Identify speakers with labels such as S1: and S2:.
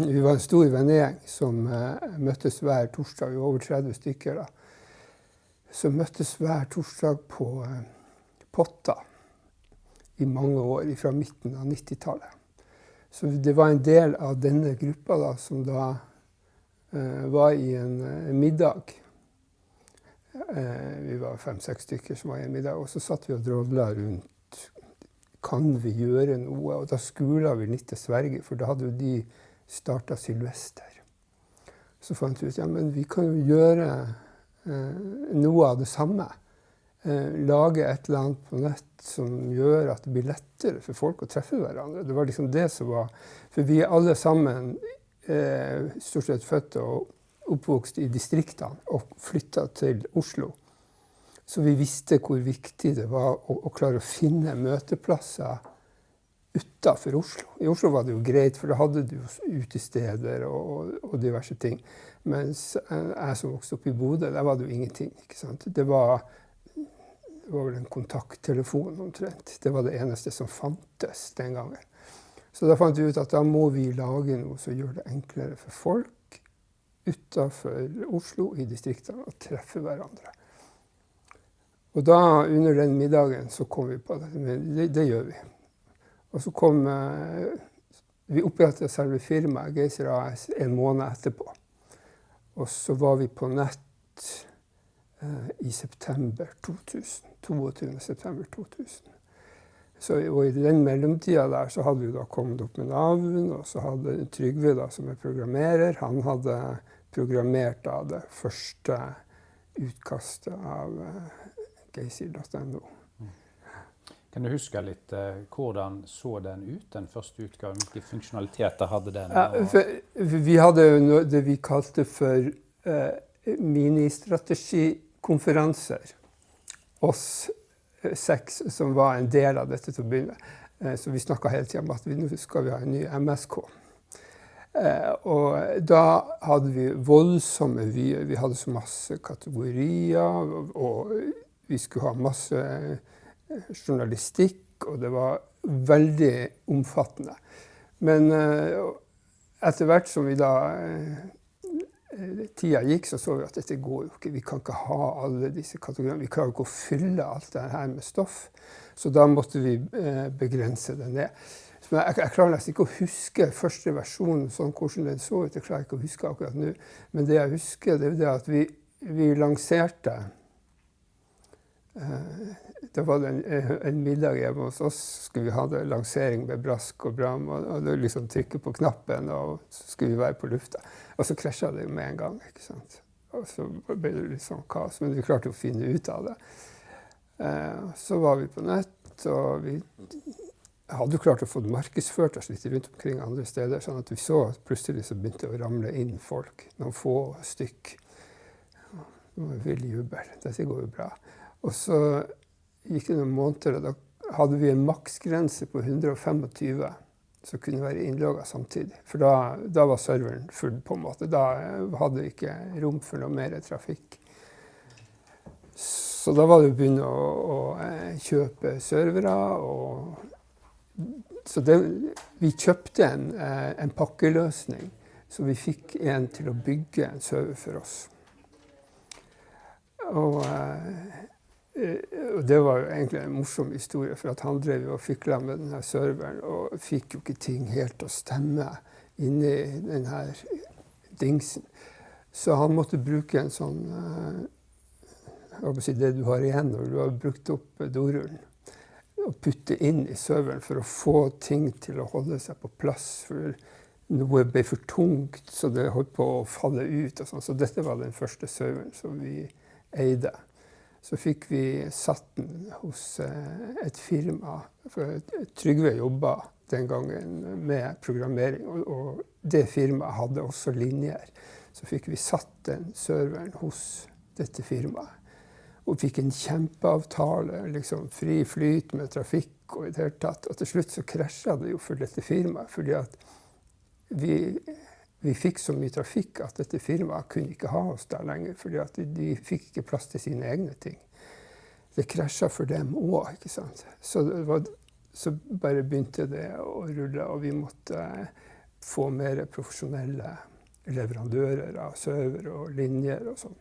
S1: vi var en stor vennegjeng som møttes hver torsdag, vi var over 30 stykker da. Så møttes hver torsdag på Potta i mange år, fra midten av 90-tallet. Så det var en del av denne gruppa da, som da var i en middag. Vi var 5-6 stykker som var i en middag, og så satt vi og drodla rundt. Kan vi gjøre noe? Og da skula vi litt til Sverige, for da hadde jo de startet Sylvester. Så fant vi ut, ja, men vi kan jo gjøre noe av det samme. Lage et eller annet på nett som gjør at det blir lettere for folk å treffe hverandre. Det var liksom det som var, for vi er alle sammen stort sett født og oppvokst i distriktene og flyttet til Oslo. Så vi visste hvor viktig det var å klare å finne møteplasser utenfor Oslo. I Oslo var det jo greit, for da hadde du utesteder og diverse ting. Mens jeg som vokste opp i Bodø, der var det jo ingenting, ikke sant? Det var vel en kontakttelefon omtrent. Det var det eneste som fantes den gangen. Så da fant vi ut at da må vi lage noe som gjør det enklere for folk utenfor Oslo i distriktene å treffe hverandre. Og da, under den middagen, så kom vi på det. Men det gjør vi. Og så kom vi opprettet selve firmaet, Geyser AS, en måned etterpå. Og så var vi på nett i september 2000. 22. september 2000. Så og i den mellomtida der så hadde vi da kommet opp med navn, og så hadde Trygve da, som er programmerer, han hadde programmert da det første utkastet av Geyser.no.
S2: Kan du huske litt hvordan så den ut, den første utgaven? Hvilke funksjonaliteter hadde den?
S1: Vi hadde jo det vi kalte for ministrategikonferanser. Oss 6 som var en del av dette til å begynne. Så vi snakket hele tiden om at nå skal vi ha en ny MSK. Og da hadde vi voldsomme vyer. Vi hadde så masse kategorier, og vi skulle ha masse journalistikk, og det var veldig omfattende. Men etter hvert som vi da tida gikk, så vi at dette går jo ikke. Vi kan ikke ha alle disse kategoriene. Vi klarer ikke å fylle alt det her med stoff. Så da måtte vi begrense det ned. Så jeg klarer nesten ikke å huske første versjonen, sånn hvordan den så ut. Jeg klarer ikke å huske akkurat nå. Men det jeg husker, det er det at vi lanserte. Det var en middag hjemme hos oss. Skulle vi ha det lansering med brask og bram, og det liksom trykke på knappen, og så skulle vi være på lufta. Og så krasjet det jo med en gang, ikke sant? Og så ble det litt sånn kaos, men vi klarte å finne ut av det. Så var vi på nett, og vi hadde jo klart å få markedsført oss litt rundt omkring andre steder, sånn at vi så at plutselig så begynte å ramle inn folk, noen få stykk. Det var en vill jubel. Dette går jo bra. Og så gikk det noen måneder, og da hadde vi en maksgrense på 125 som kunne være innlogget samtidig. For da var serveren full på en måte. Da hadde vi ikke rom for noe mer trafikk. Så da var det å begynne å kjøpe servere. Så vi kjøpte en pakkeløsning, så vi fikk en til å bygge en server for oss. Og det var jo egentlig en morsom historie, for at han drev jo og fikla med denne serveren, og fikk jo ikke ting helt til å stemme inni denne dingsen. Så han måtte bruke en sånn, jeg håper å si det du har igjen når du har brukt opp dorullen, og putte inn i serveren for å få ting til å holde seg på plass, for noe ble for tungt, så det holdt på å falle ut og sånn. Så dette var den første serveren som vi eide. Så fikk vi satt den hos et firma, for Trygve jobbet den gangen med programmering, og det firmaet hadde også linjer. Så fikk vi satt den serveren hos dette firmaet, og fikk en kjempeavtale, liksom fri flyt med trafikk og i det hele tatt. Og til slutt så krasjet det jo for dette firmaet, fordi at vi fikk så mye trafikk at dette firmaet kunne ikke ha oss der lenger, fordi at de fikk ikke plass til sine egne ting. Det krasjet for dem også, ikke sant? Så bare begynte det å rulle, og vi måtte få mer profesjonelle leverandører av server og linjer og sånn.